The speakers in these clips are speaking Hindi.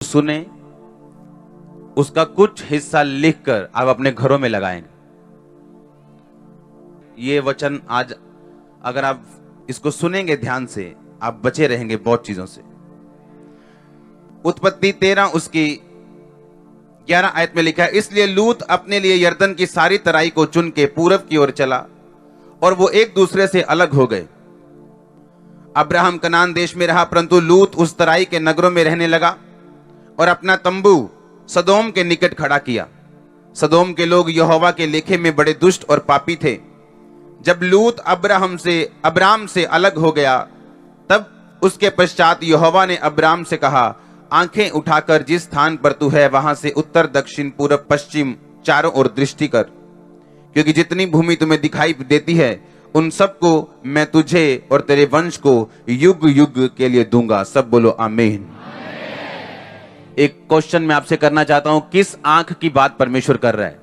सुने, उसका कुछ हिस्सा लिखकर आप अपने घरों में लगाएंगे। ये वचन आज अगर आप इसको सुनेंगे ध्यान से, आप बचे रहेंगे बहुत चीजों से। उत्पत्ति 13 उसकी 11 आयत में लिखा है, इसलिए लूत अपने लिए यरदन की सारी तराई को चुन के पूरब की ओर चला और वो एक दूसरे से अलग हो गए। अब्राहम कनान देश में रहा, परंतु लूत उस तराई के नगरों में रहने लगा और अपना तंबू सदोम के निकट खड़ा किया। सदोम के लोग यहोवा के लेखे में बड़े दुष्ट और पापी थे। जब लूत अब्राम से अलग हो गया, तब उसके पश्चात यहोवा ने अब्राम से कहा, आंखें उठाकर जिस स्थान पर तू है वहां से उत्तर दक्षिण पूरब पश्चिम चारों ओर दृष्टि कर, क्योंकि जितनी भूमि तुम्हें दिखाई देती है उन सबको मैं तुझे और तेरे वंश को युग युग के लिए दूंगा। सब बोलो आमीन। एक क्वेश्चन मैं आपसे करना चाहता हूं, किस आंख की बात परमेश्वर कर रहा है?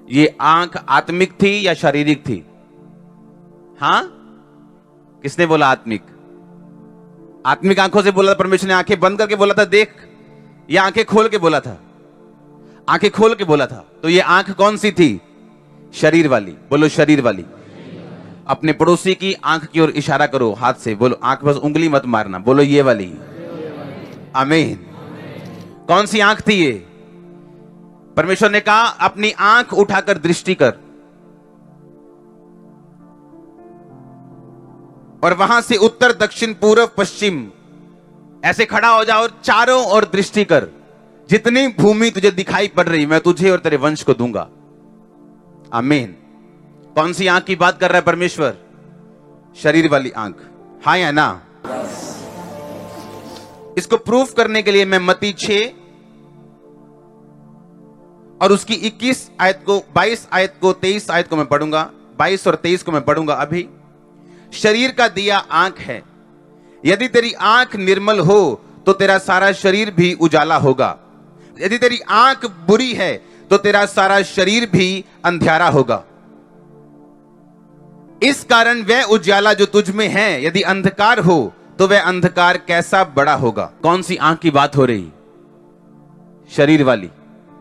ये आंख आत्मिक थी या शारीरिक थी? हां, किसने बोला आत्मिक? आत्मिक आंखों से बोला था परमेश्वर ने? आंखें बंद करके बोला था देख, या आंखें खोल के बोला था? आंखें खोल के बोला था। तो ये आंख कौन सी थी? शरीर वाली। बोलो शरीर वाली। अपने पड़ोसी की आंख की ओर इशारा करो हाथ से, बोलो आंख, बस उंगली मत मारना, बोलो ये वाली। आमीन। कौन सी आंख थी ये? परमेश्वर ने कहा अपनी आंख उठाकर दृष्टि कर और वहां से उत्तर दक्षिण पूर्व पश्चिम ऐसे खड़ा हो जा और चारों ओर दृष्टि कर। जितनी भूमि तुझे दिखाई पड़ रही मैं तुझे और तेरे वंश को दूंगा। आमीन। कौन सी आंख की बात कर रहा है परमेश्वर? शरीर वाली आंख। हाँ या ना? इसको प्रूफ करने के लिए मैं मत्ती 6 और उसकी 21 आयत को, 22 आयत को, 23 आयत को मैं पढ़ूंगा। 22 और 23 को मैं पढ़ूंगा अभी। शरीर का दिया आंख है। यदि तेरी आंख निर्मल हो तो तेरा सारा शरीर भी उजाला होगा। यदि तेरी आंख बुरी है तो तेरा सारा शरीर भी अंधियारा होगा। इस कारण वह उजाला जो तुझ में है यदि अंधकार हो तो वह अंधकार कैसा बड़ा होगा। कौन सी आंख की बात हो रही? शरीर वाली।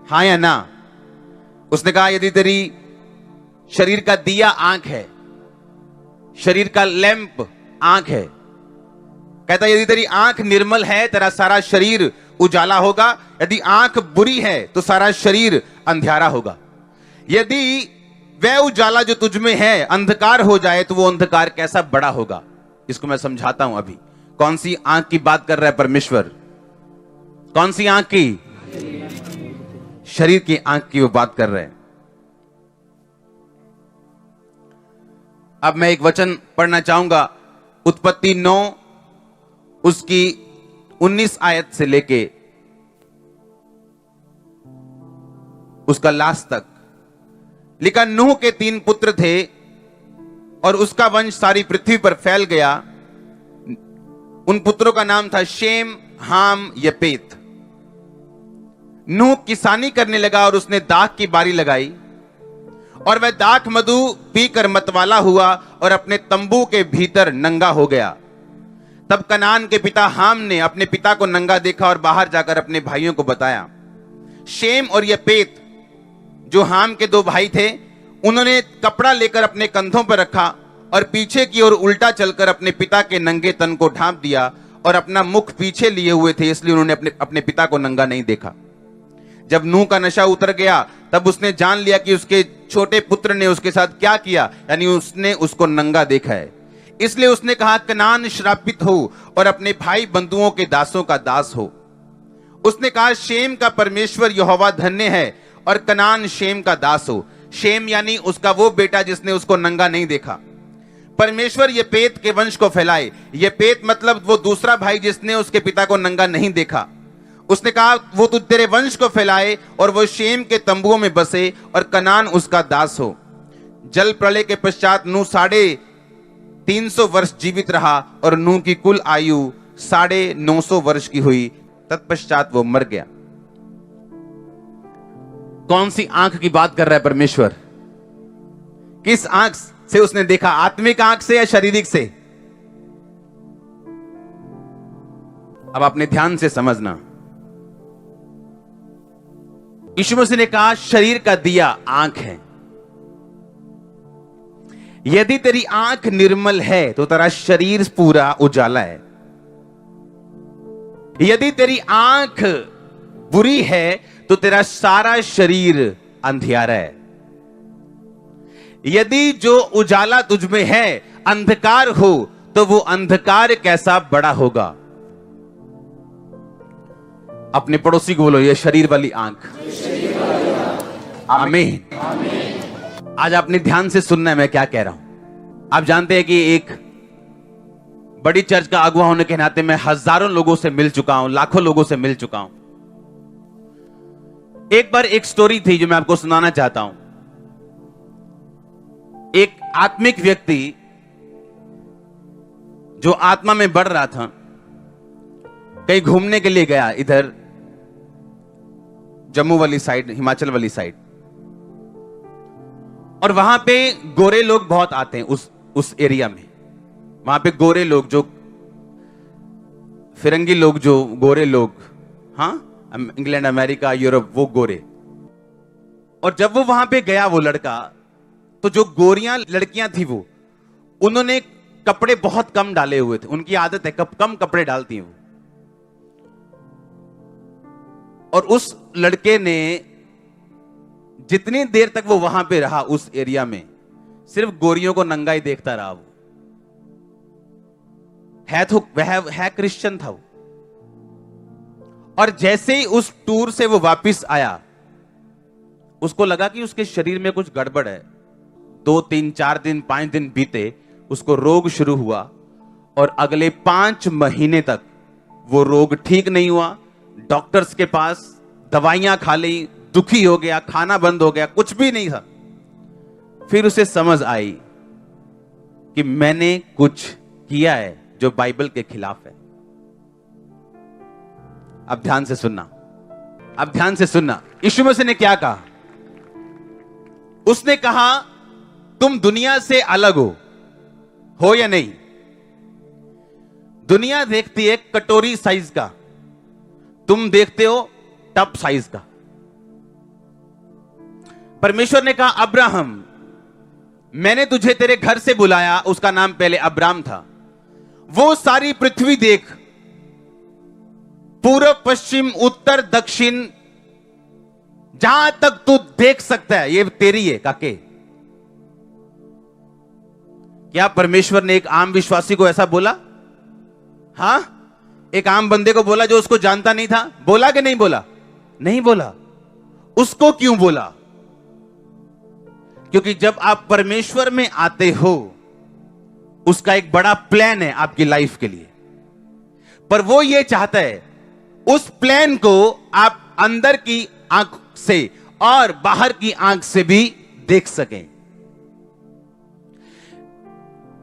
हाँ या ना? उसने कहा यदि तेरी शरीर का दिया आंख है, शरीर का लैंप आंख है, कहता यदि तेरी आंख निर्मल है तेरा सारा शरीर उजाला होगा। यदि आंख बुरी है तो सारा शरीर अंधियारा होगा। यदि वह उजाला जो तुझ में है अंधकार हो जाए तो वो अंधकार कैसा बड़ा होगा। इसको मैं समझाता हूं अभी। कौन सी आंख की बात कर रहा है परमेश्वर? कौन सी आंख की? शरीर की आंख की वो बात कर रहे हैं। अब मैं एक वचन पढ़ना चाहूंगा, उत्पत्ति 9 उसकी 19 आयत से लेके उसका लास्ट तक लिखा। नूह के 3 पुत्र थे और उसका वंश सारी पृथ्वी पर फैल गया। उन पुत्रों का नाम था शेम, हाम, यपेत। नूह किसानी करने लगा और उसने दाख की बारी लगाई और वह दाख मधु पीकर मतवाला हुआ और अपने तंबू के भीतर नंगा हो गया। तब कनान के पिता हाम ने अपने पिता को नंगा देखा और बाहर जाकर अपने भाइयों को बताया। शेम और यपेत जो हाम के 2 भाई थे, उन्होंने कपड़ा लेकर अपने कंधों पर रखा और पीछे की ओर उल्टा चलकर अपने पिता के नंगे तन को ढांप दिया और अपना मुख पीछे लिए हुए थे, इसलिए उन्होंने अपने पिता को नंगा नहीं देखा। जब नूह का नशा उतर गया तब उसने जान लिया कि उसके छोटे पुत्र ने उसके साथ क्या किया, यानी उसने उसको नंगा देखा है। इसलिए उसने कहा कनान श्रापित हो और अपने भाई बंधुओं के दासों का दास हो। उसने कहा शेम का परमेश्वर यहोवा धन्य है और कनान शेम का दास हो। शेम यानी उसका वो बेटा जिसने उसको नंगा नहीं देखा। परमेश्वर यपेत के वंश को फैलाए। यपेत मतलब वो दूसरा भाई जिसने उसके पिता को नंगा नहीं देखा। उसने कहा वो तू तेरे वंश को फैलाए और वो शेम के तंबुओं में बसे और कनान उसका दास हो। जल प्रलय के पश्चात नूह 350 वर्ष जीवित रहा और नूह की कुल आयु 950 वर्ष की हुई। तत्पश्चात वो मर गया। कौन सी आंख की बात कर रहा है परमेश्वर? किस आंख से उसने देखा? आत्मिक आंख से या शारीरिक से? अब आपने ध्यान से समझना। यीशु मसीह ने कहा शरीर का दिया आंख है। यदि तेरी आंख निर्मल है तो तेरा शरीर पूरा उजाला है। यदि तेरी आंख बुरी है तो तेरा सारा शरीर अंधियारा है। यदि जो उजाला तुझ में है अंधकार हो तो वो अंधकार कैसा बड़ा होगा। अपने पड़ोसी को बोलो, ये शरीर वाली आंख। आमीन। आज आपने ध्यान से सुनना है मैं क्या कह रहा हूं। आप जानते हैं कि एक बड़ी चर्च का अगुवा होने के नाते मैं हजारों लोगों से मिल चुका हूं, लाखों लोगों से मिल चुका हूं। एक बार एक स्टोरी थी जो मैं आपको सुनाना चाहता हूं। एक आत्मिक व्यक्ति जो आत्मा में बढ़ रहा था, कहीं घूमने के लिए गया, इधर जम्मू वाली साइड, हिमाचल वाली साइड, और वहां पे गोरे लोग बहुत आते हैं उस एरिया में। वहां पे गोरे लोग, जो फिरंगी लोग, जो गोरे लोग, हाँ, इंग्लैंड, अमेरिका, यूरोप, वो गोरे। और जब वो वहां पे गया वो लड़का, तो जो गोरियां लड़कियां थी वो, उन्होंने कपड़े बहुत कम डाले हुए थे। उनकी आदत है कम कपड़े डालती हैं वो। और उस लड़के ने जितनी देर तक वो वहां पे रहा उस एरिया में, सिर्फ गोरियों को नंगा ही देखता रहा। वो है क्रिश्चियन था वो। और जैसे ही उस टूर से वो वापस आया, उसको लगा कि उसके शरीर में कुछ गड़बड़ है। 2, 3, 4 दिन, 5 दिन बीते, उसको रोग शुरू हुआ और अगले 5 महीने तक वो रोग ठीक नहीं हुआ। डॉक्टर्स के पास दवाइयां खा ली, दुखी हो गया, खाना बंद हो गया, कुछ भी नहीं था। फिर उसे समझ आई कि मैंने कुछ किया है जो बाइबल के खिलाफ है। अब ध्यान से सुनना, अब ध्यान से सुनना। यीशु मसीह ने क्या कहा? उसने कहा तुम दुनिया से अलग हो या नहीं? दुनिया देखती है कटोरी साइज का, तुम देखते हो टप साइज का। परमेश्वर ने कहा अब्राहम, मैंने तुझे तेरे घर से बुलाया। उसका नाम पहले अब्राम था। वो सारी पृथ्वी देख, पूर्व, पश्चिम, उत्तर, दक्षिण, जहां तक तू देख सकता है ये तेरी है। काके, क्या परमेश्वर ने एक आम विश्वासी को ऐसा बोला? हां, एक आम बंदे को बोला जो उसको जानता नहीं था? बोला कि नहीं बोला? नहीं बोला। उसको क्यों बोला? क्योंकि जब आप परमेश्वर में आते हो, उसका एक बड़ा प्लान है आपकी लाइफ के लिए। पर वो ये चाहता है उस प्लान को आप अंदर की आंख से और बाहर की आंख से भी देख सकें।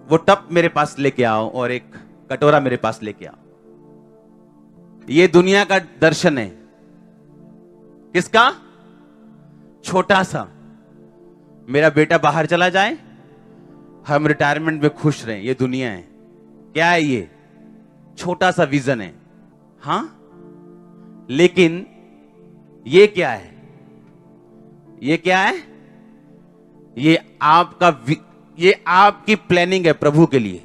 वो टप मेरे पास लेके आओ और एक कटोरा मेरे पास लेके आओ। ये दुनिया का दर्शन है। किसका? छोटा सा। मेरा बेटा बाहर चला जाए, हम रिटायरमेंट में खुश रहें, ये दुनिया है। क्या है ये? छोटा सा विजन है। हां, लेकिन ये क्या है? ये क्या है? ये आपकी प्लानिंग है प्रभु के लिए।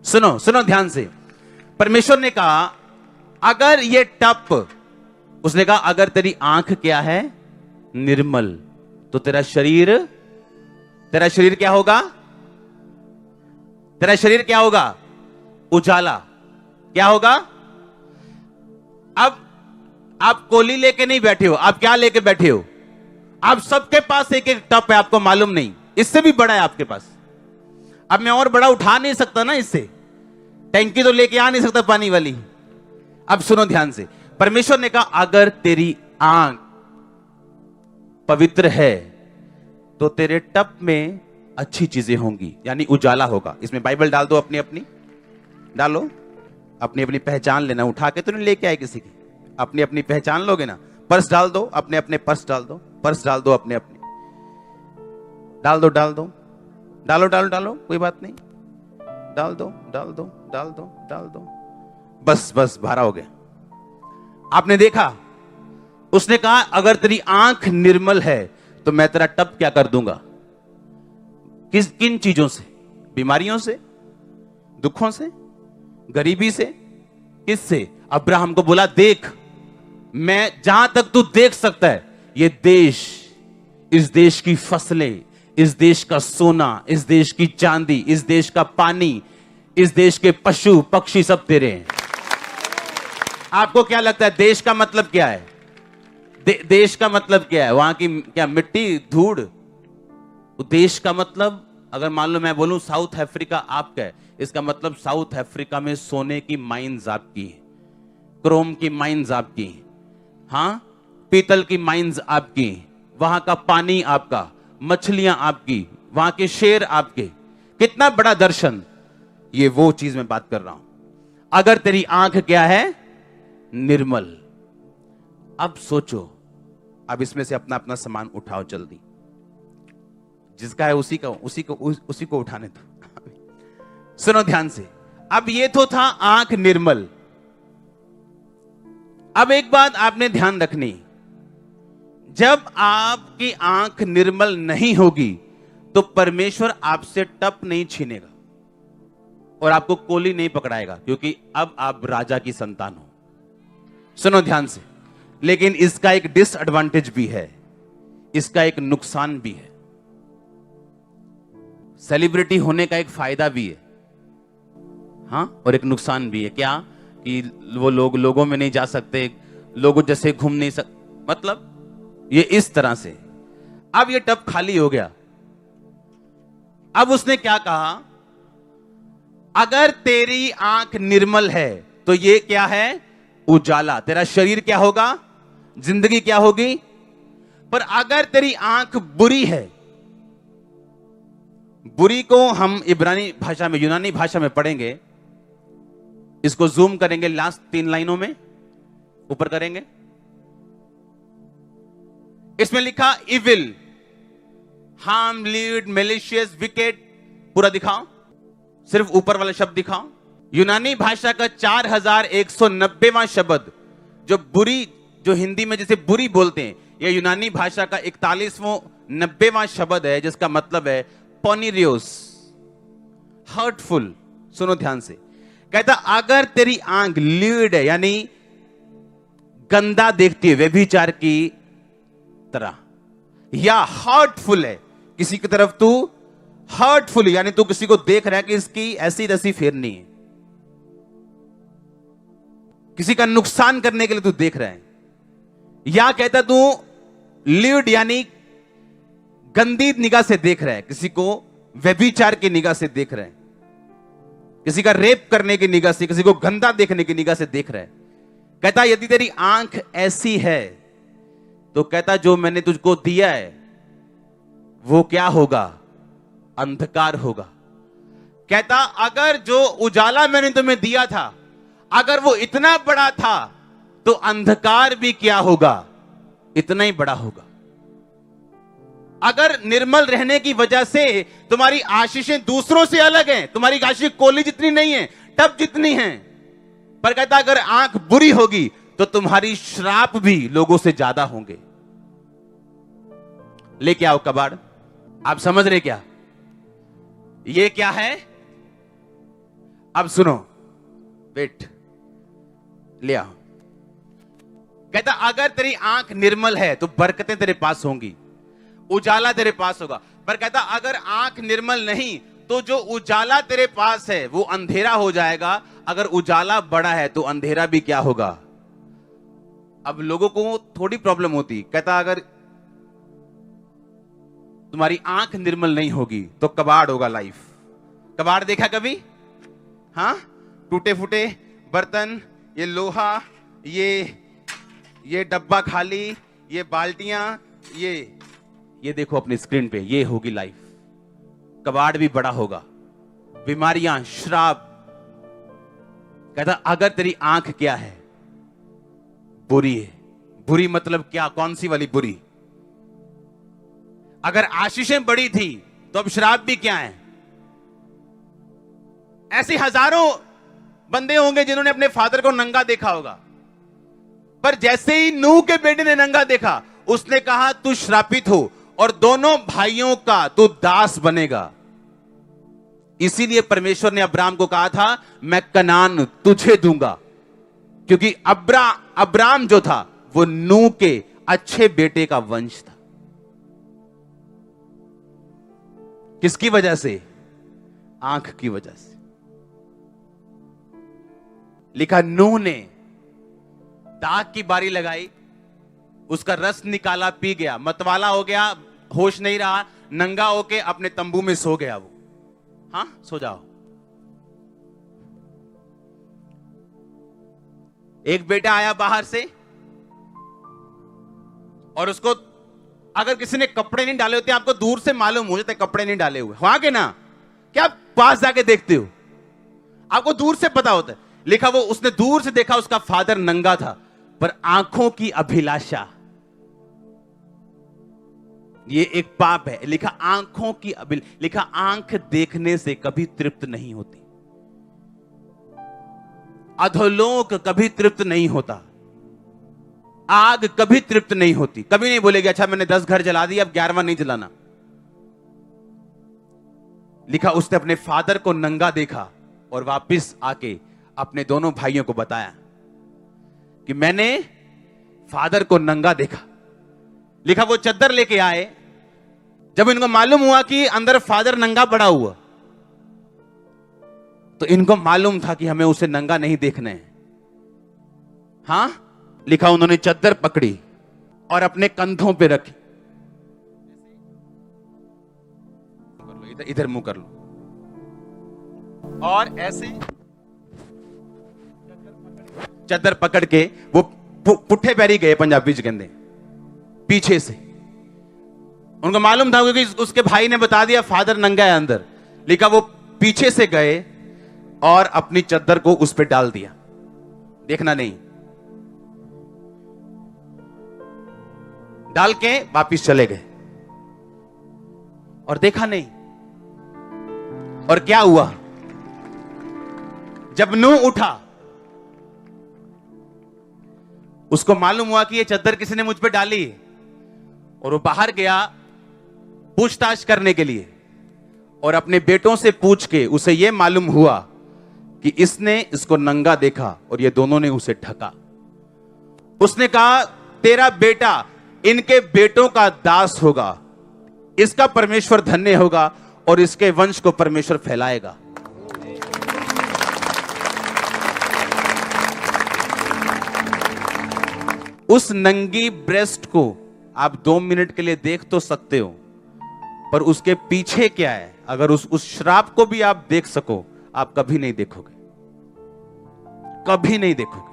सुनो सुनो ध्यान से। परमेश्वर ने कहा अगर ये टप, उसने कहा अगर तेरी आंख क्या है? निर्मल, तो तेरा शरीर क्या होगा? तेरा शरीर क्या होगा? उजाला। क्या होगा? अब आप कोली लेके नहीं बैठे हो, आप क्या लेके बैठे हो? आप सबके पास एक एक टप है, आपको मालूम नहीं। इससे भी बड़ा है आपके पास। अब मैं और बड़ा उठा नहीं सकता ना, इससे टैंकी तो लेके आ नहीं सकता पानी वाली। अब सुनो ध्यान से। परमेश्वर ने कहा अगर तेरी आंख पवित्र है तो तेरे टप में अच्छी चीजें होंगी, यानी उजाला होगा। इसमें बाइबल डाल दो, अपनी अपनी डालो, अपनी अपनी पहचान लेना। उठा के तो नहीं लेके आए किसी की, अपनी अपनी पहचान लोगे ना। पर्स डाल दो, अपने अपने पर्स डाल दो, पर्स डाल दो, अपने अपने डाल दो, डाल दो, डालो डालो डालो, कोई बात नहीं, डाल दो डाल दो डाल दो डाल दो। बस बस, भरा हो गया। आपने देखा उसने कहा अगर तेरी आंख निर्मल है तो मैं तेरा टब क्या कर दूंगा। किन चीजों से? बीमारियों से, दुखों से, गरीबी से, किससे? अब्राहम को बोला देख, मैं जहां तक तू देख सकता है ये देश, इस देश की फसलें, इस देश का सोना, इस देश की चांदी, इस देश का पानी, इस देश के पशु पक्षी सब तेरे हैं। आपको क्या लगता है देश का मतलब क्या है? देश का मतलब क्या है? वहां की क्या मिट्टी, धूड़? देश का मतलब, अगर मान लो मैं बोलूं साउथ अफ्रीका आपका है, इसका मतलब साउथ अफ्रीका में सोने की माइंस आपकी है, क्रोम की माइंस आपकी, हाँ, पीतल की माइंस आपकी, वहां का पानी आपका, मछलियां आपकी, वहां के शेर आपके। कितना बड़ा दर्शन! ये वो चीज मैं बात कर रहा हूं। अगर तेरी आंख क्या है? निर्मल। अब सोचो, अब इसमें से अपना अपना सामान उठाओ जल्दी, जिसका है उसी को उठाने दो। सुनो ध्यान से। अब ये तो था आंख निर्मल। अब एक बात आपने ध्यान रखनी, जब आपकी आंख निर्मल नहीं होगी तो परमेश्वर आपसे टप नहीं छीनेगा और आपको कोली नहीं पकड़ाएगा, क्योंकि अब आप राजा की संतान हो। सुनो ध्यान से। लेकिन इसका एक डिसएडवांटेज भी है, इसका एक नुकसान भी है। सेलिब्रिटी होने का एक फायदा भी है, हाँ, और एक नुकसान भी है। क्या? कि वो लोगों में नहीं जा सकते, लोगों जैसे घूम नहीं सकते, मतलब ये इस तरह से। अब ये टब खाली हो गया। अब उसने क्या कहा? अगर तेरी आंख निर्मल है तो ये क्या है? उजाला। तेरा शरीर क्या होगा? जिंदगी क्या होगी? पर अगर तेरी आंख बुरी है, बुरी को हम इब्रानी भाषा में, यूनानी भाषा में पढ़ेंगे, इसको जूम करेंगे लास्ट 3 लाइनों में, ऊपर करेंगे। इसमें लिखा evil, harm, lead, malicious, wicket, पूरा दिखाओ, सिर्फ ऊपर वाला शब्द दिखाओ। यूनानी भाषा का 4190वां शब्द, जो बुरी, जो हिंदी में जैसे बुरी बोलते हैं, यह यूनानी भाषा का 41वां 90वां शब्द है, जिसका मतलब है पोनिरियोस, हर्टफुल। सुनो ध्यान से। कहता अगर तेरी आंख लीड है, यानी गंदा देखती है, व्यभिचार की तरह, या हर्टफुल है, किसी की तरफ तू हर्टफुल, यानी तू किसी को देख रहा है कि इसकी ऐसी तैसी फेरनी है, किसी का नुकसान करने के लिए तू देख रहा है, या कहता तू लीड यानी गंदी निगाह से देख रहा है, किसी को व्यभिचार की निगाह से देख रहा है, किसी का रेप करने की निगाह से, किसी को गंदा देखने की निगाह से देख रहा है। कहता यदि तेरी आंख ऐसी है तो कहता जो मैंने तुझको दिया है वो क्या होगा? अंधकार होगा। कहता अगर जो उजाला मैंने तुम्हें दिया था, अगर वो इतना बड़ा था, तो अंधकार भी क्या होगा? इतना ही बड़ा होगा। अगर निर्मल रहने की वजह से तुम्हारी आशीषें दूसरों से अलग हैं, तुम्हारी आशीष कोली जितनी नहीं है, टब जितनी हैं, पर कहता अगर आंख बुरी होगी तो तुम्हारी श्राप भी लोगों से ज्यादा होंगे। लेके आओ कबाड़। आप समझ रहे क्या? ये क्या है? अब सुनो, वेट, ले आओ। कहता अगर तेरी आंख निर्मल है तो बरकतें तेरे पास होंगी, उजाला तेरे पास होगा। पर कहता अगर आंख निर्मल नहीं तो जो उजाला तेरे पास है वो अंधेरा हो जाएगा। अगर उजाला बड़ा है तो अंधेरा भी क्या होगा? अब लोगों को थोड़ी प्रॉब्लम होती। कहता अगर तुम्हारी आंख निर्मल नहीं होगी तो कबाड़ होगा लाइफ। कबाड़ देखा कभी? हाँ, टूटे फूटे बर्तन, ये लोहा, ये डब्बा खाली, ये बाल्टियां, ये देखो अपनी स्क्रीन पे, ये होगी लाइफ। कबाड़ भी बड़ा होगा, बीमारियां, श्राप। कहता अगर तेरी आंख क्या है? बुरी है। बुरी मतलब क्या? कौन सी वाली बुरी? अगर आशीषें बड़ी थी तो अब श्राप भी क्या है? ऐसे हजारों बंदे होंगे जिन्होंने अपने फादर को नंगा देखा होगा पर जैसे ही नूह के बेटे ने नंगा देखा, उसने कहा तू श्रापित हो और दोनों भाइयों का तू दास बनेगा। इसीलिए परमेश्वर ने अब्राम को कहा था मैं कनान तुझे दूंगा, क्योंकि अब्राम जो था वो नूह के अच्छे बेटे का वंश था। किसकी वजह से? आंख की वजह से। लिखा नूह ने दाग की बारी लगाई, उसका रस निकाला, पी गया, मतवाला हो गया, होश नहीं रहा, नंगा होके अपने तंबू में सो गया वो। हाँ, सो जाओ। एक बेटा आया बाहर से और उसको अगर किसी ने कपड़े नहीं डाले होते, आपको दूर से मालूम हो जाता है कपड़े नहीं डाले हुए, वहां के ना, क्या आप पास जाके देखते हो? आपको दूर से पता होता है। लिखा वो उसने दूर से देखा, उसका फादर नंगा था, पर आंखों की अभिलाषा, ये एक पाप है। लिखा आंखों की लिखा आंख देखने से कभी तृप्त नहीं होती, अधोलोक कभी तृप्त नहीं होता, आग कभी तृप्त नहीं होती। कभी नहीं बोलेगी अच्छा मैंने 10 घर जला दिया, अब 11वां नहीं जलाना। लिखा उसने अपने फादर को नंगा देखा और वापस आके अपने दोनों भाइयों को बताया कि मैंने फादर को नंगा देखा। लिखा वो चद्दर लेके आए, जब इनको मालूम हुआ कि अंदर फादर नंगा पड़ा हुआ, तो इनको मालूम था कि हमें उसे नंगा नहीं देखना है। हां, लिखा उन्होंने चद्दर पकड़ी और अपने कंधों पे रखी। इधर मुंह कर लो, और ऐसे चद्दर पकड़ के वो पुट्ठे पैरी गए, पंजाबी च कहते, पीछे से। उनको मालूम था क्योंकि उसके भाई ने बता दिया फादर नंगा है अंदर। लिखा वो पीछे से गए और अपनी चद्दर को उस पे डाल दिया, देखना नहीं, डाल के वापिस चले गए और देखा नहीं। और क्या हुआ? जब नूह उठा, उसको मालूम हुआ कि ये चद्दर किसी ने मुझ पे डाली, और वो बाहर गया पूछताछ करने के लिए, और अपने बेटों से पूछ के उसे यह मालूम हुआ कि इसने इसको नंगा देखा और ये दोनों ने उसे ढका। उसने कहा तेरा बेटा इनके बेटों का दास होगा, इसका परमेश्वर धन्य होगा और इसके वंश को परमेश्वर फैलाएगा। उस नंगी ब्रेस्ट को आप 2 मिनट के लिए देख तो सकते हो, पर उसके पीछे क्या है, अगर उस श्राप को भी आप देख सको, आप कभी नहीं देखोगे, कभी नहीं देखोगे।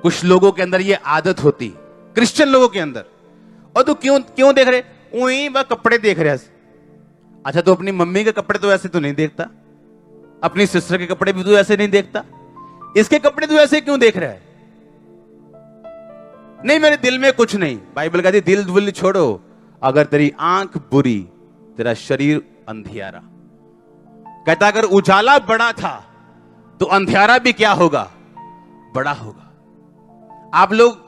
कुछ लोगों के अंदर यह आदत होती, क्रिश्चियन लोगों के अंदर, और तू क्यों देख रहे? वही वह कपड़े देख रहे हैं। अच्छा, तो अपनी मम्मी के कपड़े तो ऐसे तो नहीं देखता, अपनी सिस्टर के कपड़े भी तो ऐसे नहीं देखता, इसके कपड़े तो ऐसे क्यों देख रहा है? नहीं, मेरे दिल में कुछ नहीं। बाइबल कहती दिल दुल छोड़ो, अगर तेरी आंख बुरी, तेरा शरीर अंधियारा। कहता अगर उजाला बड़ा था तो अंधियारा भी क्या होगा? बड़ा होगा। आप लोग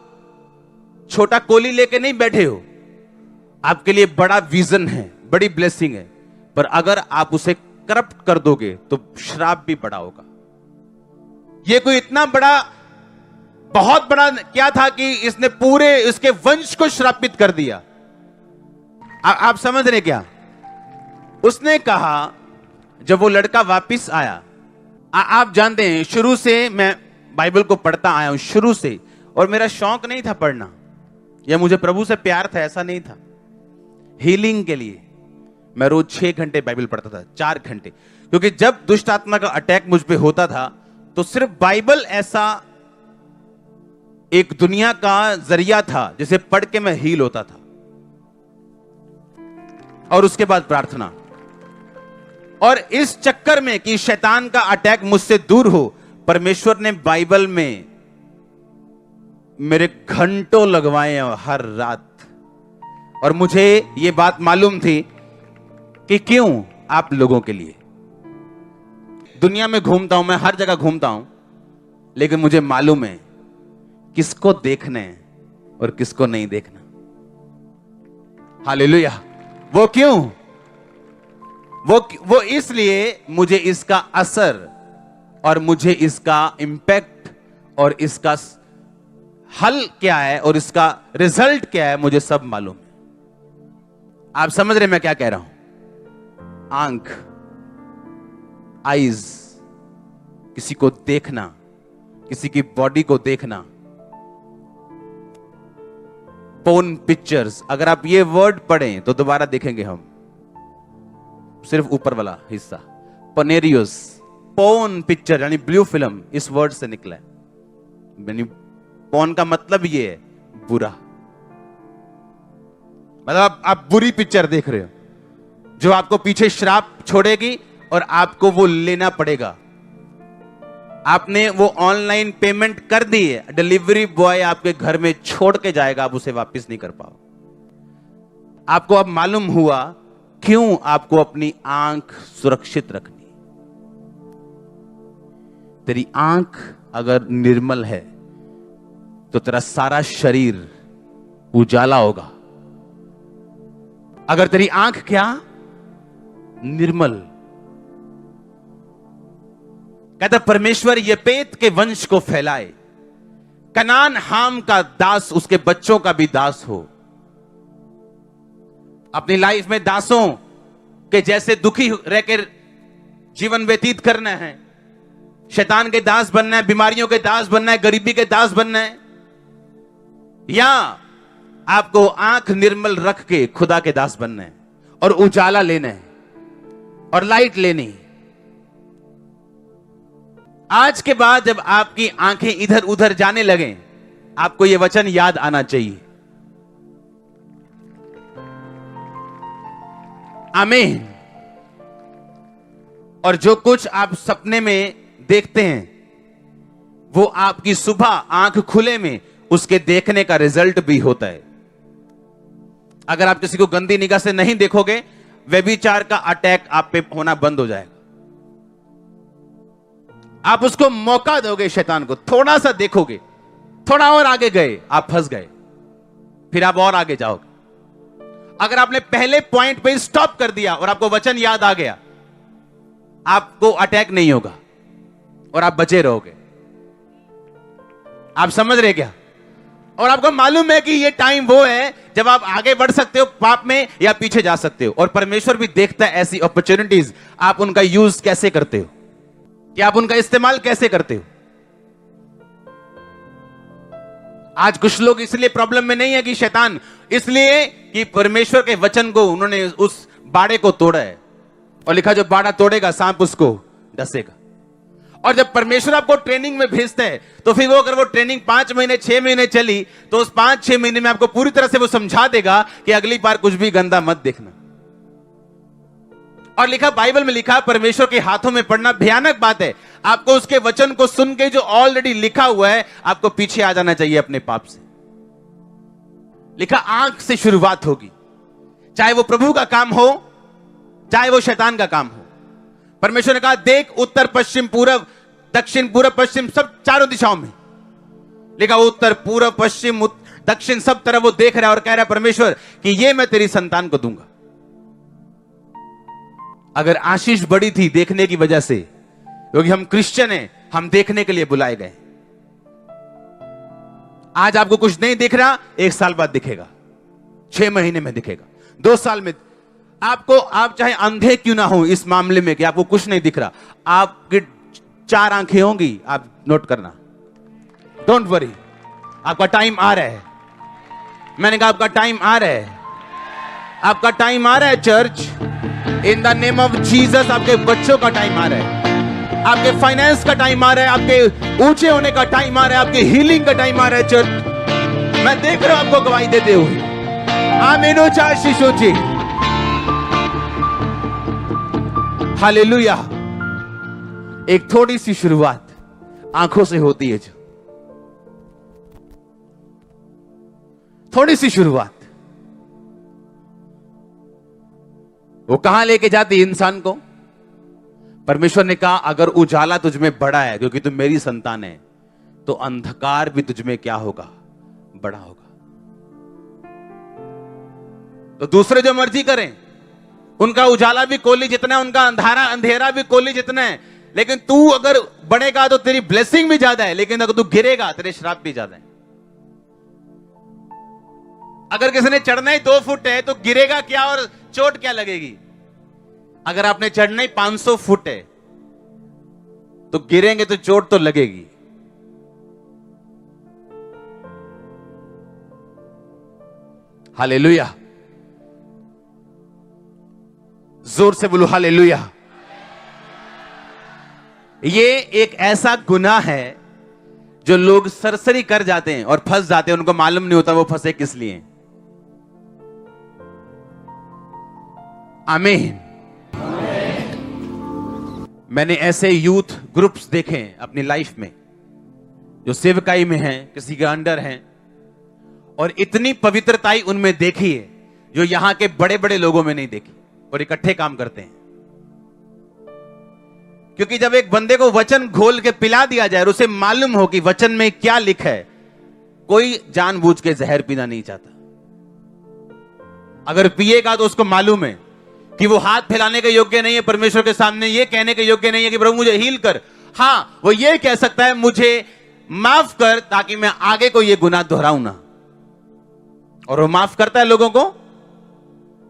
छोटा कोली लेके नहीं बैठे हो, आपके लिए बड़ा विजन है, बड़ी ब्लेसिंग है, पर अगर आप उसे करप्ट कर दोगे तो श्राप भी बड़ा होगा। ये कोई इतना बड़ा, बहुत बड़ा क्या था कि इसने पूरे इसके वंश को श्रापित कर दिया। आप समझ रहे क्या? उसने कहा जब वो लड़का वापिस आया, आप जानते हैं शुरू से मैं बाइबल को पढ़ता आया हूं, शुरू से, और मेरा शौक नहीं था पढ़ना, या मुझे प्रभु से प्यार था, ऐसा नहीं था। हीलिंग के लिए मैं रोज 6 घंटे बाइबल पढ़ता था, 4 घंटे, क्योंकि जब दुष्ट आत्मा का अटैक मुझ पे होता था तो सिर्फ बाइबल ऐसा एक दुनिया का जरिया था जिसे पढ़ के मैं हील होता था, और उसके बाद प्रार्थना। और इस चक्कर में कि शैतान का अटैक मुझसे दूर हो, परमेश्वर ने बाइबल में मेरे घंटों लगवाए हर रात। और मुझे यह बात मालूम थी कि क्यों, आप लोगों के लिए। दुनिया में घूमता हूं मैं, हर जगह घूमता हूं, लेकिन मुझे मालूम है किसको देखना है और किसको नहीं देखना। हालेलुया। वो क्यों? वो इसलिए मुझे इसका असर और मुझे इसका इंपैक्ट और इसका हल क्या है और इसका रिजल्ट क्या है मुझे सब मालूम है। आप समझ रहे मैं क्या कह रहा हूं? आंख, आईज, किसी को देखना, किसी की बॉडी को देखना। पोर्न पिक्चर्स, अगर आप ये वर्ड पढ़ें तो दोबारा देखेंगे हम, सिर्फ ऊपर वाला हिस्सा। पोनेरियोस, पोर्न पिक्चर यानी ब्लू फिल्म, इस वर्ड से निकला है। यानी पोर्न का मतलब ये है बुरा, मतलब आप बुरी पिक्चर देख रहे हो जो आपको पीछे श्राप छोड़ेगी और आपको वो लेना पड़ेगा। आपने वो ऑनलाइन पेमेंट कर दी है, डिलीवरी बॉय आपके घर में छोड़ के जाएगा, आप उसे वापस नहीं कर पाओ। आपको अब मालूम हुआ क्यों आपको अपनी आंख सुरक्षित रखनी। तेरी आंख अगर निर्मल है तो तेरा सारा शरीर उजाला होगा। अगर तेरी आंख क्या? निर्मल। कहता परमेश्वर येपेत के वंश को फैलाए, कनान हाम का दास उसके बच्चों का भी दास हो। अपनी लाइफ में दासों के जैसे दुखी रहकर जीवन व्यतीत करना है, शैतान के दास बनना है, बीमारियों के दास बनना है, गरीबी के दास बनना है, या आपको आंख निर्मल रख के खुदा के दास बनना है और उजाला लेना है और लाइट लेनी है। आज के बाद जब आपकी आंखें इधर उधर जाने लगे, आपको यह वचन याद आना चाहिए। आमीन। और जो कुछ आप सपने में देखते हैं वो आपकी सुबह आंख खुले में उसके देखने का रिजल्ट भी होता है। अगर आप किसी को गंदी निगाह से नहीं देखोगे, व्यभिचार का अटैक आप पे होना बंद हो जाएगा। आप उसको मौका दोगे, शैतान को थोड़ा सा देखोगे, थोड़ा और आगे गए आप फंस गए, फिर आप और आगे जाओगे। अगर आपने पहले पॉइंट पे स्टॉप कर दिया और आपको वचन याद आ गया, आपको अटैक नहीं होगा और आप बचे रहोगे। आप समझ रहे क्या? और आपको मालूम है कि ये टाइम वो है जब आप आगे बढ़ सकते हो पाप में या पीछे जा सकते हो। और परमेश्वर भी देखता है ऐसी अपॉर्चुनिटीज, आप उनका यूज कैसे करते हो, कि आप उनका इस्तेमाल कैसे करते हो। आज कुछ लोग इसलिए प्रॉब्लम में नहीं है कि शैतान, इसलिए कि परमेश्वर के वचन को उन्होंने उस बाड़े को तोड़ा है, और लिखा जो बाड़ा तोड़ेगा सांप उसको डसेगा। और जब परमेश्वर आपको ट्रेनिंग में भेजता है तो फिर वो अगर वो ट्रेनिंग 5 महीने 6 महीने चली तो उस 5-6 महीने में आपको पूरी तरह से वो समझा देगा कि अगली बार कुछ भी गंदा मत देखना। और लिखा, बाइबल में लिखा, परमेश्वर के हाथों में पड़ना भयानक बात है। आपको उसके वचन को सुन के जो ऑलरेडी लिखा हुआ है, आपको पीछे आ जाना चाहिए अपने पाप से। लिखा आंख से शुरुआत होगी, चाहे वो प्रभु का काम हो चाहे वो शैतान का काम हो। परमेश्वर ने कहा देख उत्तर पश्चिम पूरब दक्षिण पूर्व पश्चिम सब चारों दिशाओं में। लिखा उत्तर पूर्व पश्चिम दक्षिण सब तरफ वो देख रहा है और कह रहा है परमेश्वर कि ये मैं तेरी संतान को दूंगा। अगर आशीष बड़ी थी देखने की वजह से, क्योंकि हम क्रिश्चियन हैं, हम देखने के लिए बुलाए गए। आज आपको कुछ नहीं दिख रहा, 1 साल बाद दिखेगा, 6 महीने में दिखेगा, 2 साल में। आपको, आप चाहे अंधे क्यों ना हो इस मामले में कि आपको कुछ नहीं दिख रहा, आपकी 4 आंखें होंगी, आप नोट करना, डोंट वरी, आपका टाइम आ रहा है। मैंने कहा आपका टाइम आ रहा है, आपका टाइम आ रहा है church, in the name of Jesus. आपके बच्चों का टाइम आ रहा है, आपके फाइनेंस का टाइम आ रहा है, आपके ऊंचे होने का टाइम आ रहा है, आपके हीलिंग का टाइम आ रहा है चर्च। मैं देख रहा हूं आपको गवाही देते हुए। आमीनो चार शिशु जी, हालेलुया। एक थोड़ी सी शुरुआत आंखों से होती है, जो थोड़ी सी शुरुआत वो कहां लेके जाती है इंसान को। परमेश्वर ने कहा अगर उजाला तुझ में बड़ा है क्योंकि तुम मेरी संतान है, तो अंधकार भी तुझ में क्या होगा? बड़ा होगा। तो दूसरे जो मर्जी करें, उनका उजाला भी कोली जितना है, उनका अंधेरा भी कोली जितना है, लेकिन तू अगर बढ़ेगा तो तेरी ब्लेसिंग भी ज्यादा है, लेकिन अगर तू गिरेगा तेरे श्राप भी ज्यादा है। अगर किसी ने चढ़ना ही 2 फुट है तो गिरेगा क्या और चोट क्या लगेगी? अगर आपने चढ़ना ही 500 फुट है तो गिरेंगे तो चोट तो लगेगी। हालेलुया, जोर से बोलो हालेलुया। ये एक ऐसा गुनाह है जो लोग सरसरी कर जाते हैं और फंस जाते हैं, उनको मालूम नहीं होता वो फंसे किस लिए। आमीन। मैंने ऐसे यूथ ग्रुप्स देखे हैं अपनी लाइफ में जो सेवकाई में हैं, किसी के अंडर हैं, और इतनी पवित्रताई उनमें देखी है जो यहां के बड़े बड़े लोगों में नहीं देखी, और इकट्ठे काम करते हैं। क्योंकि जब एक बंदे को वचन घोल के पिला दिया जाए और उसे मालूम हो कि वचन में क्या लिखा है, कोई जानबूझ के जहर पीना नहीं चाहता। अगर पिएगा तो उसको मालूम है कि वो हाथ फैलाने के योग्य नहीं है परमेश्वर के सामने, ये कहने के योग्य नहीं है कि प्रभु मुझे हील कर। हां, वो ये कह सकता है मुझे माफ कर, ताकि मैं आगे को ये गुनाह दोहराऊं ना। और वो माफ करता है लोगों को।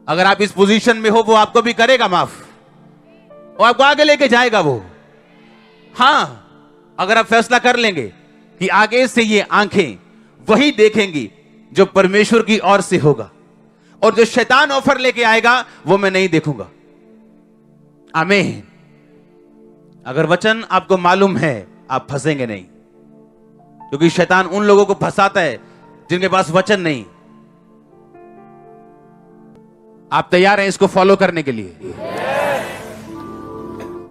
अगर आप इस पोजीशन में हो, वो आपको भी करेगा माफ, वो आपको आगे लेके जाएगा वो। हां, अगर आप फैसला कर लेंगे कि आगे से ये आंखें वही देखेंगी जो परमेश्वर की ओर से होगा, और जो शैतान ऑफर लेके आएगा वो मैं नहीं देखूंगा। आमीन। अगर वचन आपको मालूम है, आप फंसेंगे नहीं, क्योंकि शैतान उन लोगों को फंसाता है जिनके पास वचन नहीं। आप तैयार हैं इसको फॉलो करने के लिए?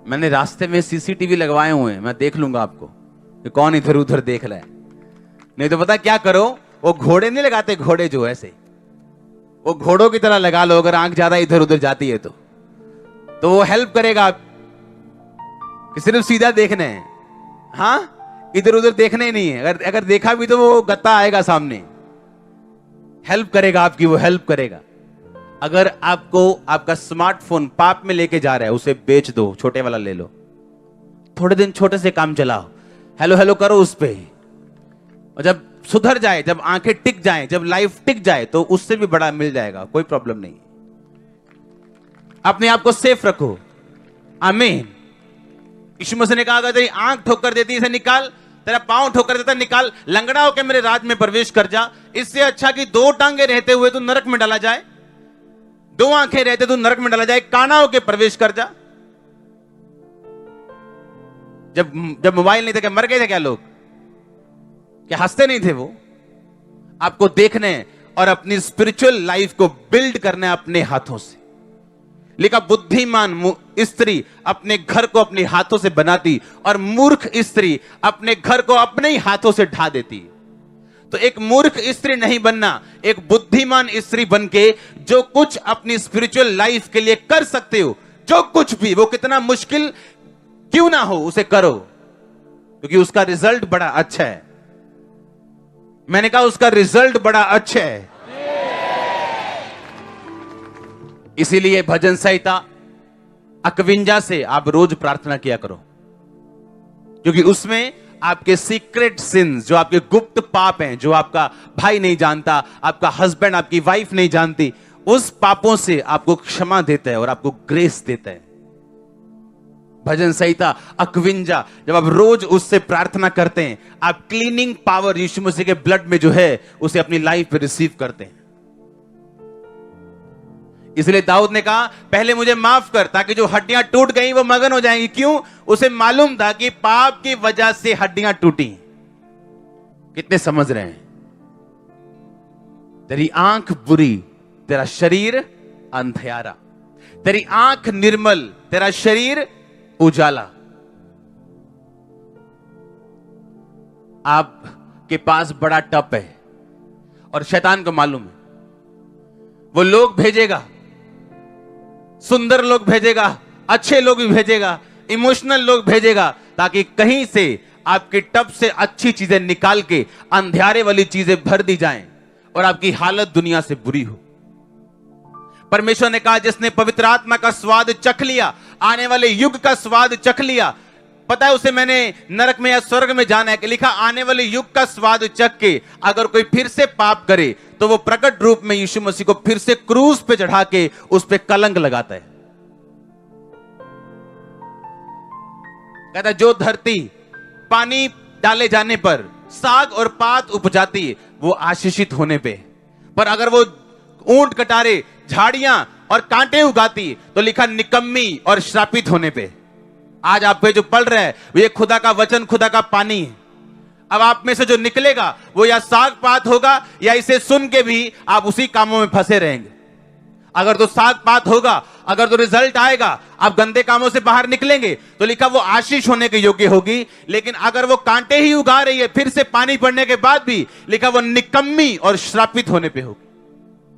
मैंने रास्ते में सीसीटीवी लगवाए हुए हैं, मैं देख लूंगा आपको कि कौन इधर उधर देख रहा है। नहीं तो पता क्या करो, वो घोड़े नहीं लगाते, घोड़े जो ऐसे, वो घोड़ों की तरह लगा लो। अगर आंख ज्यादा इधर उधर जाती है तो वो हेल्प करेगा कि सिर्फ सीधा देखना है। हाँ, इधर उधर देखना ही नहीं है। अगर देखा भी तो वो गत्ता आएगा सामने, हेल्प करेगा आपकी, वो हेल्प करेगा। अगर आपको आपका स्मार्टफोन पाप में लेके जा रहा है, उसे बेच दो, छोटे वाला ले लो, थोड़े दिन छोटे से काम चलाओ, हेलो हेलो करो उस पे, और जब सुधर जाए, जब आंखें टिक जाएं, जब लाइफ टिक जाए, तो उससे भी बड़ा मिल जाएगा, कोई प्रॉब्लम नहीं। अपने आप को सेफ रखो। आमीन। यीशु मसीह ने कहा, अगर तेरी आंख ठोकर देती है इसे निकाल, तेरा पांव ठोकर देता निकाल, लंगड़ा होकर मेरे राज में प्रवेश कर जा। इससे अच्छा कि 2 टांगे रहते हुए तू नरक में डाला जाए, 2 आंखें रहते तू नरक में डाला जाए, काना होकर प्रवेश कर जा। जब मोबाइल नहीं था क्या मर गए थे क्या लोग? क्या हंसते नहीं थे वो? आपको देखने और अपनी स्पिरिचुअल लाइफ को बिल्ड करना है अपने हाथों से। लिखा, बुद्धिमान स्त्री अपने घर को अपने हाथों से बनाती और मूर्ख स्त्री अपने घर को अपने ही हाथों से ढा देती। तो एक मूर्ख स्त्री नहीं बनना, एक बुद्धिमान स्त्री बनके जो कुछ अपनी स्पिरिचुअल लाइफ के लिए कर सकते हो, जो कुछ भी, वो कितना मुश्किल क्यों ना हो, उसे करो, क्योंकि उसका रिजल्ट बड़ा अच्छा है। मैंने कहा उसका रिजल्ट बड़ा अच्छा है। इसीलिए भजन संहिता 51 से आप रोज प्रार्थना किया करो, क्योंकि उसमें आपके सीक्रेट सिंस, जो आपके गुप्त पाप हैं, जो आपका भाई नहीं जानता, आपका हस्बैंड, आपकी वाइफ नहीं जानती, उस पापों से आपको क्षमा देता है और आपको ग्रेस देता है। भजन संहिता 51, जब आप रोज उससे प्रार्थना करते हैं, आप क्लीनिंग पावर यीशु मसीह के ब्लड में जो है उसे अपनी लाइफ में रिसीव करते हैं। इसलिए दाऊद ने कहा, पहले मुझे माफ कर, ताकि जो हड्डियां टूट गई वो मगन हो जाएंगी। क्यों? उसे मालूम था कि पाप की वजह से हड्डियां टूटी। कितने समझ रहे हैं? तेरी आंख बुरी, तेरा शरीर अंधियारा। तेरी आंख निर्मल, तेरा शरीर उजाला। आपके पास बड़ा टप है और शैतान को मालूम है, वो लोग भेजेगा, सुंदर लोग भेजेगा, अच्छे लोग भी भेजेगा, इमोशनल लोग भेजेगा, ताकि कहीं से आपके टब से अच्छी चीजें निकाल के अंधियारे वाली चीजें भर दी जाएं और आपकी हालत दुनिया से बुरी हो। परमेश्वर ने कहा जिसने पवित्र आत्मा का स्वाद चख लिया, आने वाले युग का स्वाद चख लिया, पता है उसे मैंने नरक में या स्वर्ग में जाना है, कि लिखा आने वाले युग का स्वाद चख के अगर कोई फिर से पाप करे तो वो प्रकट रूप में यीशु मसीह को फिर से क्रूस पे चढ़ा के उस पे कलंक लगाता है। कहता है जो धरती पानी डाले जाने पर साग और पात उपजाती है वो आशीषित होने पे, पर अगर वो ऊंट कटारे झाड़ियां और कांटे उगाती तो लिखा निकम्मी और श्रापित होने पे। आज आप पे जो पल रहा है वो ये खुदा का वचन, खुदा का पानी है। अब आप में से जो निकलेगा वो या साग पात होगा या इसे सुन के भी आप उसी कामों में फंसे रहेंगे। अगर तो साग पात होगा, अगर तो रिजल्ट आएगा, आप गंदे कामों से बाहर निकलेंगे तो लिखा वो आशीष होने के योग्य होगी। लेकिन अगर वो कांटे ही उगा रही है फिर से पानी पड़ने के बाद भी, लिखा वो निकम्मी और श्रापित होने पे होगी।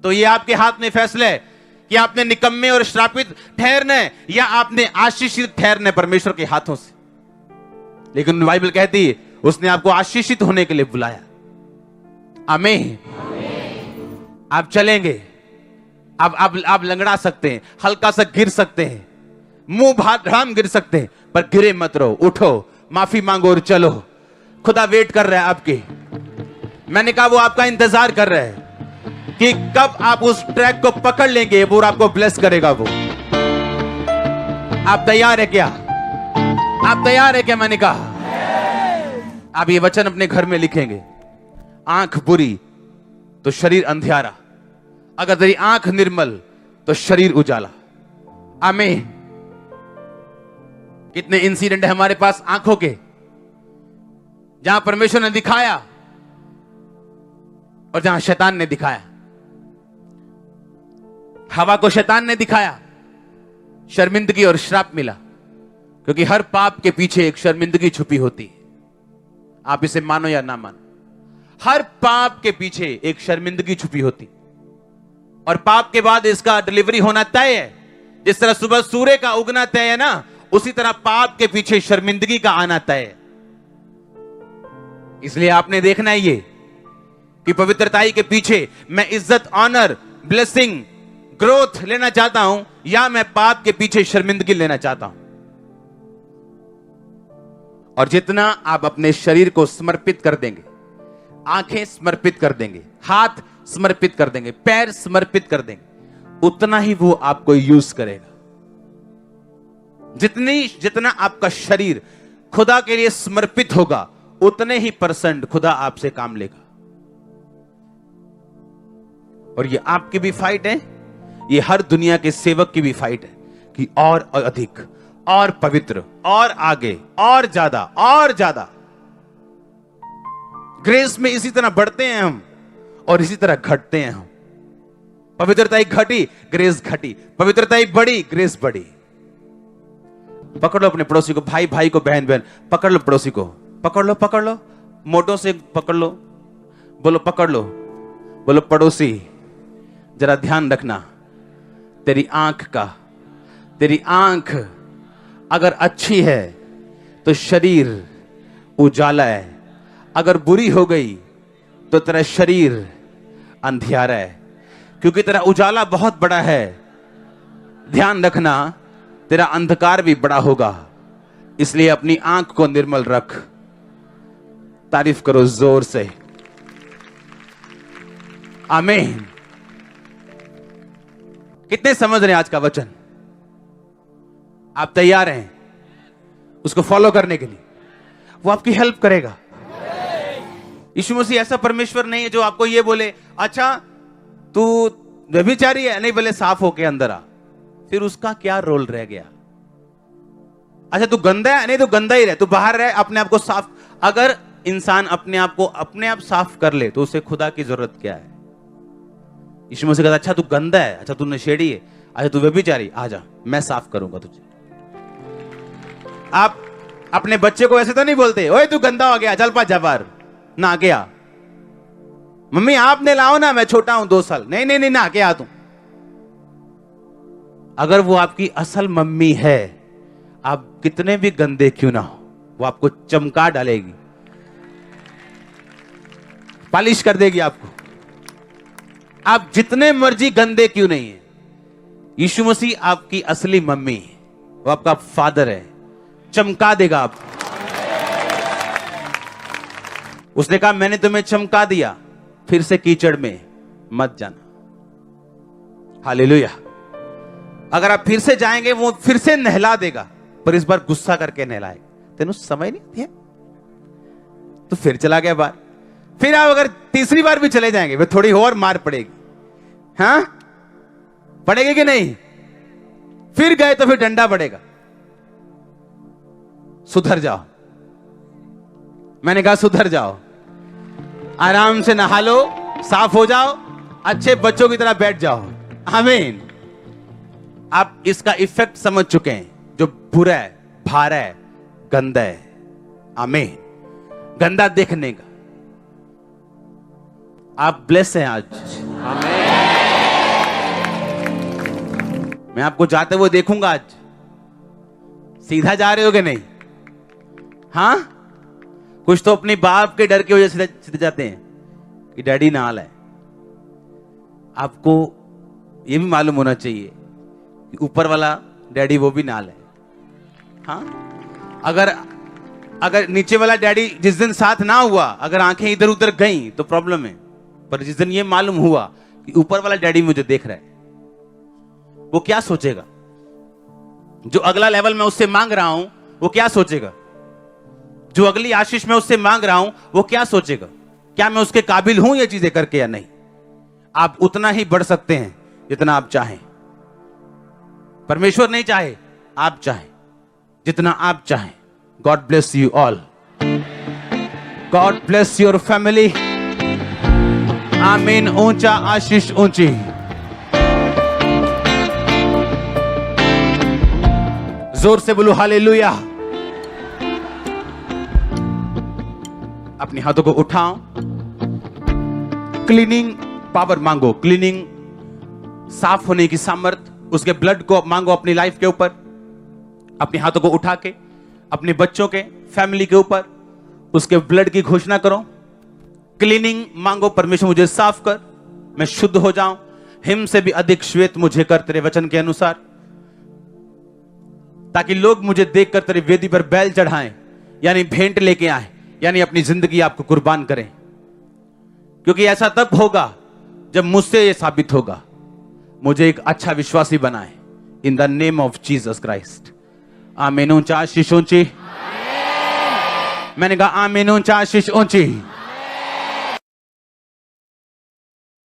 तो ये आपके हाथ में फैसला है कि आपने निकम्मे और श्रापित ठहरना है या आपने आशीषित ठहरना है परमेश्वर के हाथों से। लेकिन बाइबल कहती है उसने आपको आशीषित होने के लिए बुलाया। आमीन। आप चलेंगे, आप लंगड़ा सकते हैं, हल्का सा गिर सकते हैं, मुंह भाम गिर सकते हैं, पर गिरे मत रहो, उठो, माफी मांगो और चलो। खुदा वेट कर रहा है आपके। मैंने कहा वो आपका इंतजार कर रहा है कि कब आप उस ट्रैक को पकड़ लेंगे, वो आपको ब्लेस करेगा। वो आप तैयार है क्या? आप तैयार है क्या? मैंने कहा आप ये वचन अपने घर में लिखेंगे। आंख बुरी तो शरीर अंधियारा, अगर तेरी आंख निर्मल तो शरीर उजाला। आमीन। कितने इंसिडेंट है हमारे पास आंखों के, जहां परमेश्वर ने दिखाया और जहां शैतान ने दिखाया। हवा को शैतान ने दिखाया, शर्मिंदगी और श्राप मिला, क्योंकि हर पाप के पीछे एक शर्मिंदगी छुपी होती है। आप इसे मानो या ना मानो, हर पाप के पीछे एक शर्मिंदगी छुपी होती, और पाप के बाद इसका डिलीवरी होना तय है। जिस तरह सुबह सूर्य का उगना तय है ना, उसी तरह पाप के पीछे शर्मिंदगी का आना तय है। इसलिए आपने देखना है ये कि पवित्रताई के पीछे मैं इज्जत, ऑनर, ब्लेसिंग, ग्रोथ लेना चाहता हूं या मैं पाप के पीछे शर्मिंदगी लेना चाहता हूं। और जितना आप अपने शरीर को समर्पित कर देंगे, आंखें समर्पित कर देंगे, हाथ समर्पित कर देंगे, पैर समर्पित कर देंगे, उतना ही वो आपको यूज करेगा। जितना आपका शरीर खुदा के लिए समर्पित होगा, उतने ही % खुदा आपसे काम लेगा। और ये आपकी भी फाइट है, ये हर दुनिया के सेवक की भी फाइट है कि और अधिक, और पवित्र, और आगे, और ज्यादा, और ज्यादा। ग्रेस में इसी तरह बढ़ते हैं हम और इसी तरह घटते हैं हम। पवित्रता घटी, ग्रेस घटी, पवित्रता बढ़ी, ग्रेस बढ़ी। पकड़ लो अपने पड़ोसी को, भाई भाई को, बहन बहन, पकड़ लो पड़ोसी को, पकड़ लो, पकड़ लो, मोटों से पकड़ लो, बोलो पकड़ लो, बोलो पड़ोसी जरा ध्यान रखना, तेरी आंख का, तेरी आंख अगर अच्छी है तो शरीर उजाला है, अगर बुरी हो गई तो तेरा शरीर अंधियारा है, क्योंकि तेरा उजाला बहुत बड़ा है। ध्यान रखना तेरा अंधकार भी बड़ा होगा, इसलिए अपनी आंख को निर्मल रख। तारीफ करो जोर से, आमीन। कितने समझ रहे हैं आज का वचन? आप तैयार हैं उसको फॉलो करने के लिए? वो आपकी हेल्प करेगा। यीशु मसीह ऐसा परमेश्वर नहीं है जो आपको ये बोले अच्छा तू व्यभिचारी है, नहीं बोले साफ होके अंदर आ, फिर उसका क्या रोल रह गया? अच्छा तू गंदा है, नहीं तो गंदा ही रहे, तू बाहर रहे, अपने आप को साफ। अगर इंसान अपने आप को अपने आप साफ कर ले तो उसे खुदा की जरूरत क्या है? यीशु मसीह कहता अच्छा तू गंदा है, अच्छा तू नशेड़ी है, अच्छा तू व्यभिचारी, आजा मैं साफ करूंगा तुझे। आप अपने बच्चे को ऐसे तो नहीं बोलते ओए तू गंदा हो गया, चल पा जा बाहर, ना गया। मम्मी आपने लाओ ना, मैं छोटा हूं 2 साल, नहीं नहीं नहीं ना के आ तू। अगर वो आपकी असल मम्मी है, आप कितने भी गंदे क्यों ना हो, वो आपको चमका डालेगी, पॉलिश कर देगी आपको। आप जितने मर्जी गंदे क्यों नहीं है, यीशु मसीह आपकी असली मम्मी है, वो आपका फादर है, चमका देगा आपको। उसने कहा मैंने तुम्हें चमका दिया, फिर से कीचड़ में मत जाना। हालेलुया। अगर आप फिर से जाएंगे वो फिर से नहला देगा, पर इस बार गुस्सा करके नहलाएगा। तेनू समझ नहीं आती है? तो फिर चला गया बाहर। फिर आप अगर तीसरी बार भी चले जाएंगे, वो थोड़ी और मार पड़ेगी। हाँ, पड़ेगी कि नहीं? फिर गए तो फिर डंडा पड़ेगा। सुधर जाओ, मैंने कहा सुधर जाओ, आराम से नहा लो, साफ हो जाओ, अच्छे बच्चों की तरह बैठ जाओ। आमीन। आप इसका इफेक्ट समझ चुके हैं, जो बुरा है, भारा है, गंदा है। आमीन। गंदा देखने का। आप ब्लेस हैं आज। आमीन। मैं आपको जाते हुए देखूंगा आज। सीधा जा रहे हो कि नहीं? हाँ, कुछ तो अपनी बाप के डर की वजह से सीधे जाते हैं कि डैडी नाल है। आपको यह भी मालूम होना चाहिए कि ऊपर वाला डैडी वो भी नाल है। हाँ, अगर नीचे वाला डैडी जिस दिन साथ ना हुआ, अगर आंखें इधर उधर गईं तो प्रॉब्लम है। पर जिस दिन ये मालूम हुआ कि ऊपर वाला डैडी मुझे देख रहा है, वो क्या सोचेगा? जो अगला लेवल मैं उससे मांग रहा हूं वो क्या सोचेगा? जो अगली आशीष मैं उससे मांग रहा हूं वो क्या सोचेगा? क्या मैं उसके काबिल हूं ये चीजें करके या नहीं? आप उतना ही बढ़ सकते हैं जितना आप चाहें। परमेश्वर नहीं चाहे, आप चाहें, जितना आप चाहें। God bless you all. God bless your family. आमीन। ऊंचा आशीष ऊंची। जोर से बोलो हालेलुया। अपने हाथों को उठाओ, क्लीनिंग पावर मांगो, क्लीनिंग, साफ होने की सामर्थ, उसके ब्लड को मांगो अपनी लाइफ के ऊपर। अपने हाथों को उठा के अपने बच्चों के, फैमिली के ऊपर उसके ब्लड की घोषणा करो। क्लीनिंग मांगो, परमेश्वर मुझे साफ कर, मैं शुद्ध हो जाऊं, हिम से भी अधिक श्वेत मुझे कर तेरे वचन के अनुसार, ताकि लोग मुझे देखकर तेरी वेदी पर बैल चढ़ाएं, यानी भेंट लेके आए, यानी अपनी जिंदगी आपको कुर्बान करें। क्योंकि ऐसा तब होगा जब मुझसे यह साबित होगा, मुझे एक अच्छा विश्वासी बनाए। In the name of Jesus Christ. आमीन। ऊंचा आशीष ऊंची। मैंने कहा आमीन। ऊंचा आशीष ऊंची।